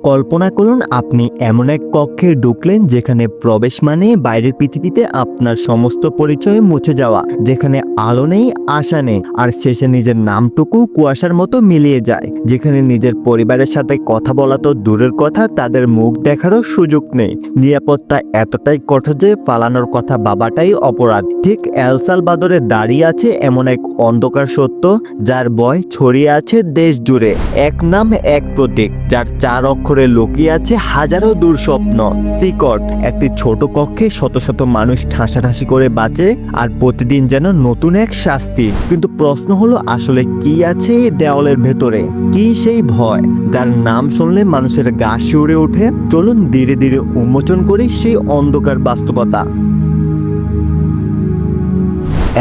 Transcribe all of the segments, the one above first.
কল্পনা করুন আপনি এমন এক কক্ষে ঢুকলেন যেখানে প্রবেশ মানে বাইরের পৃথিবীতে আপনার সমস্ত পরিচয় মুছে যাওয়া, যেখানে আলো নেই, আশা নেই, আর শেষে নিজের নামটুকু কুয়াশার মতো মিলিয়ে যায়, যেখানে নিজের পরিবারের সাথে কথা বলা তো দূরের কথা, তাদের মুখ দেখারও সুযোগ নেই। নিরাপত্তা এতটাই কঠোর যে পালানোর কথা ভাবাটাই অপরাধ। ঠিক এল সালভাদোরে দাঁড়িয়ে আছে এমন এক অন্ধকার সত্য যার ভয় ছড়িয়ে আছে দেশ জুড়ে। এক নাম, এক প্রতীক, যার 4 অক্ষরে লুকিয়ে আছে হাজারো দুঃস্বপ্ন। সিকট। একটি ছোট কক্ষে শত শত মানুষ ঠাসাঠাসি করে বাঁচে, আর প্রতিদিন যেন নতুন এক শাস্তি। কিন্তু প্রশ্ন হলো, আসলে কি আছে এই দেওয়ালের ভেতরে? কি সেই ভয় যার নাম শুনলে মানুষের গা শিউরে ওঠে? চলুন ধীরে ধীরে উন্মোচন করি সেই অন্ধকার বাস্তবতা।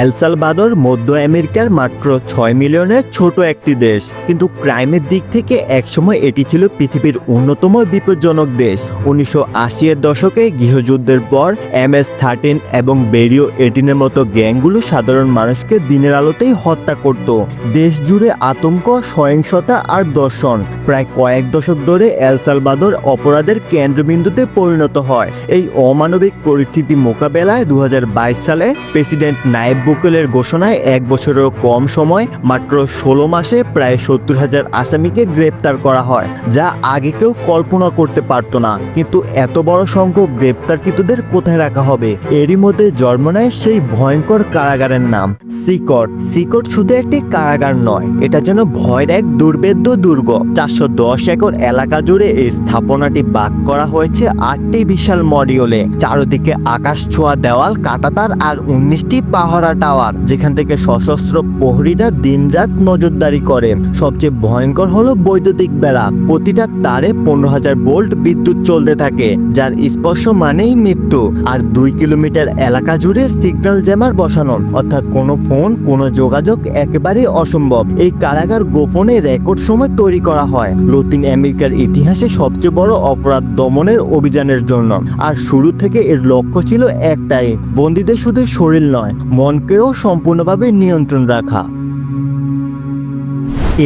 এল সালভাদোর মধ্য আমেরিকার মাত্র 6 মিলিয়নের ছোট একটি দেশ, কিন্তু ক্রাইমের দিক থেকে একসময় এটি ছিল পৃথিবীর অন্যতম বিপজ্জনক দেশ। 1980-এর দশকে গৃহযুদ্ধের পর MS-13 এবং বেরিও 18-এর মতো গ্যাংগুলো সাধারণ মানুষকে দিনের আলোতেই হত্যা করত। দেশ জুড়ে আতঙ্ক, সহিংসতা আর দর্শন প্রায় কয়েক দশক ধরে এল সালভাদোর অপরাধের কেন্দ্রবিন্দুতে পরিণত হয়। এই অমানবিক পরিস্থিতি মোকাবেলায় 2022 সালে প্রেসিডেন্ট নায়েব বুকেলের ঘোষণায় 1 বছরেরও কম সময়, মাত্র 16 মাসে প্রায় 70,000 আসামিকে গ্রেপ্তার করা হয়, যা আগে কেউ কল্পনা করতে পারত না। কিন্তু এত বড় সংখ্যক গ্রেপ্তারকৃতদের কোথায় রাখা হবে? এরই মধ্যে জন্ম নেয় সেই ভয়ঙ্কর কারাগারের নাম সিকট। সিকট শুধু একটি কারাগার নয়, এটা যেন ভয়ের এক দুর্ভেদ্য দুর্গ। 410 একর এলাকা জুড়ে এই স্থাপনাটি ভাগ করা হয়েছে 8টি বিশাল মডিউলে। চারদিকে আকাশ ছোঁয়া দেওয়াল, কাঁটাতার আর 19টি পাহারা টাওয়ার, যেখান থেকে সশস্ত্র প্রহরীরা দিনরাত নজরদারি করে। সবচেয়ে ভয়ঙ্কর হলো বৈদ্যুতিক বেড়া। প্রতিটা তারে 15,000 ভোল্ট বিদ্যুৎ চলতে থাকে, যার স্পর্শ মানেই মৃত্যু। আর 2 কিলোমিটার এলাকা জুড়ে সিগন্যাল জ্যামার বসানো, অর্থাৎ কোনো ফোন, কোনো যোগাযোগ একেবারেই অসম্ভব। এই কারাগার গোপনে রেকর্ড সময় তৈরি করা হয় লতিন আমেরিকার ইতিহাসে সবচেয়ে বড় অপরাধ দমনের অভিযানের জন্য। আর শুরু থেকে এর লক্ষ্য ছিল একটাই, বন্দীদের শুধু শরীর নয়, মনকেও সম্পূর্ণভাবে নিয়ন্ত্রণ রাখা।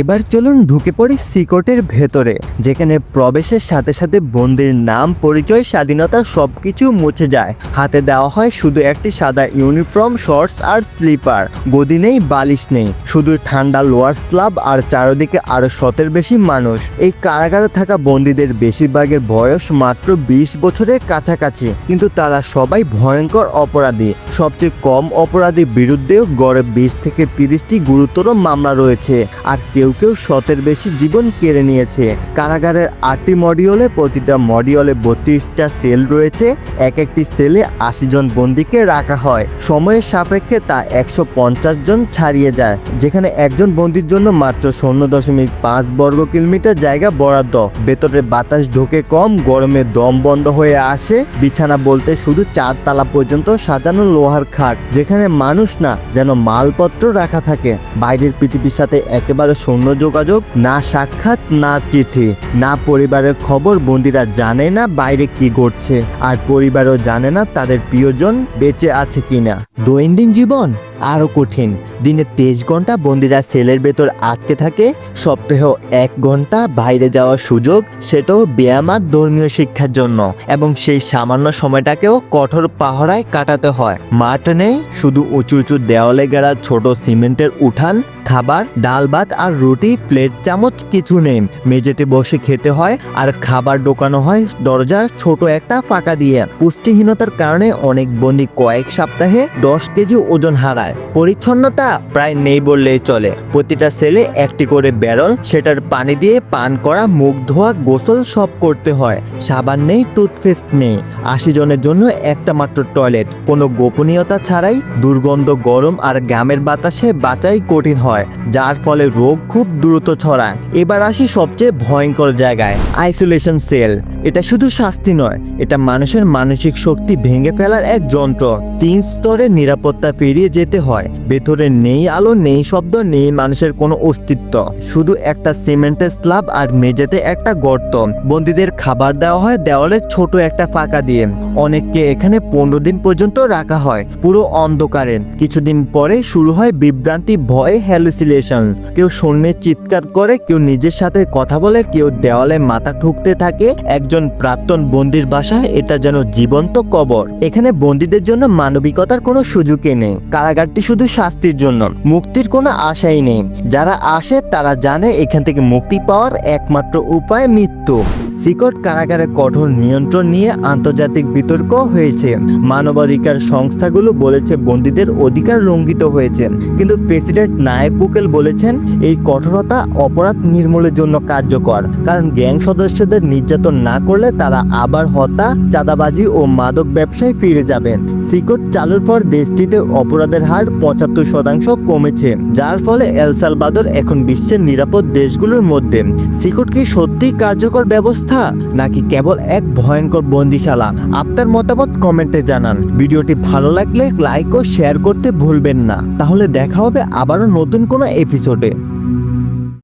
এবার চলুন ঢুকে পড়ি সিকটের ভেতরে, যেখানে প্রবেশের সাথে সাথে বন্দির নাম, পরিচয়, স্বাধীনতা সবকিছু মুছে যায়। হাতে দেওয়া হয় শুধু একটি সাদা ইউনিফর্ম, শর্টস আর স্লিপার। গদি নেই, বালিশ নেই, শুধু ঠান্ডা লোয়ার স্ল্যাব, আর চারদিকে আরো 100-এর বেশি মানুষ। এই কারাগারে থাকা বন্দীদের বেশিরভাগের বয়স মাত্র 20 বছরের কাছাকাছি, কিন্তু তারা সবাই ভয়ঙ্কর অপরাধী। সবচেয়ে কম অপরাধীর বিরুদ্ধেও গড়ে 20 থেকে 30টি গুরুতর মামলা রয়েছে, আর কেউ কেউ 100-এর বেশি জীবন কেড়ে নিয়েছে। কারাগারের 8টি মডিউলে, প্রতিটা মডিউলে 32টা সেল রয়েছে। একটি সেলে 80 জন বন্দীকে রাখা হয়। সময়ের সাপেক্ষে তা 150 জন ছাড়িয়ে যায়, যেখানে একজন বন্দীর জন্য মাত্র 0.5 বর্গ কিলোমিটার জায়গা বরাদ্দ। ভেতরে বাতাস ঢোকে কম, গরমে দম বন্ধ হয়ে আসে। বিছানা বলতে শুধু 4 তালা পর্যন্ত সাজানো লোহার খাট, যেখানে মানুষ না, যেন মালপত্র রাখা থাকে। বাইরের পৃথিবীর সাথে একেবারে শূন্য যোগাযোগ, না সাক্ষাৎ, না চিঠি, না পরিবারের খবর। বন্দীরা জানে না বাইরে কি ঘটছে, আর পরিবারও জানে না তাদের প্রিয়জন বেঁচে আছে কিনা। দৈনন্দিন জীবন আরও কঠিন। দিনে 23 ঘন্টা বন্দীরা সেলের ভেতর আটকে থাকে। সপ্তাহে 1 ঘন্টা বাইরে যাওয়ার সুযোগ, সেটাও ব্যায়াম আর ধর্মীয় শিক্ষার জন্য। এবং সেই সামান্য সময়টাকেও কঠোর পাহারায় কাটাতে হয়। মাঠ নেই, শুধু উঁচু উঁচু দেওয়ালে গেড়া ছোট সিমেন্টের উঠান। খাবার, ডাল ভাত আর রুটি, প্লেট চামচ কিছু নেই। মেঝেতে বসে খেতে হয়, আর খাবার ঢোকানো হয় দরজার ছোট একটা ফাঁকা দিয়ে। পুষ্টিহীনতার কারণে অনেক বন্দী কয়েক সপ্তাহে 10 কেজি ওজন হারায়। পরিচ্ছন্নতা প্রায় নেই বললেই চলে। প্রতিটা সেলে একটি করে ব্যারল, সেটার পানি দিয়ে পান করা, মুখ ধোয়া, গোসল সব করতে হয়। সাবান নেই, টুথপেস্ট নেই। 80 জনের জন্য একটা মাত্র টয়লেট। কোনো গোপনীয়তা ছাড়াই। দুর্গন্ধ, গরম আর গ্রামের বাতাসে বাঁচাই কঠিন হয়, যার ফলে রোগ খুব দ্রুত ছড়ায়। এবার আসি সবচেয়ে ভয়ঙ্কর জায়গায়, আইসোলেশন সেল। এটা শুধু শাস্তি নয়, এটা মানুষের মানসিক শক্তি ভেঙে ফেলার এক যন্ত্র। 3 স্তরের নিরাপত্তা পেরিয়ে যেতে হয়। ভেতরে নেই আলো, নেই শব্দ, নেই মানুষের কোনো অস্তিত্ব, শুধু একটা সিমেন্টের স্ল্যাব আর মেঝেতে একটা গর্ত। বন্দীদের খাবার দেওয়া হয় দেওয়ালের ছোট একটা ফাঁকা দিয়ে। অনেককে এখানে 15 দিন পর্যন্ত রাখা হয়, পুরো অন্ধকারে। কিছুদিন পরে শুরু হয় বিভ্রান্তি, ভয়, হ্যালুসিনেশন। কেউ শূন্যে চিৎকার করে, কেউ নিজের সাথে কথা বলে, কেউ দেওয়ালে মাথা ঠুকতে থাকে। একজন প্রাক্তন বন্দির বাসায় এটা যেন জীবন্ত কবর। এখানে বন্দীদের জন্য মানবিকতার কোনো সুযোগই নেই। কারাগারটি শুধু শাস্তির জন্য, মুক্তির কোনো আশাই নেই। যারা আসে তারা জানে এখান থেকে মুক্তি পাওয়ার একমাত্র উপায় মৃত্যু। সিকট কারাগারের কঠোর নিয়ন্ত্রণ নিয়ে আন্তর্জাতিক বিতর্ক হয়েছে। মানবাধিকার সংস্থাগুলো বলেছে বন্দীদের অধিকার লঙ্ঘিত হয়েছে, কিন্তু প্রেসিডেন্ট নায়েব বুকেল বলেছেন এই কঠোরতা অপরাধ নির্মূলের জন্য কার্যকর, কারণ গ্যাং সদস্যদের নির্যাতন না করলে তারা আবার হত্যা, চাঁদাবাজি ও মাদক ব্যবসায় ফিরে যাবেন। সিকট চালুর পর দেশটিতে অপরাধের হার 75% কমেছে, যার ফলে এল সালভাদর এখন বিশ্বের নিরাপদ দেশগুলোর মধ্যে। সিকট কি সত্যিই কার্যকর ব্যবস্থা, নাকি কেবল এক ভয়ঙ্কর বন্দিশালা? আপনার মতামত কমেন্টে জানান। ভিডিওটি ভালো লাগলে লাইক ও শেয়ার করতে ভুলবেন না। তাহলে দেখা হবে আবারও নতুন কোনো এপিসোডে।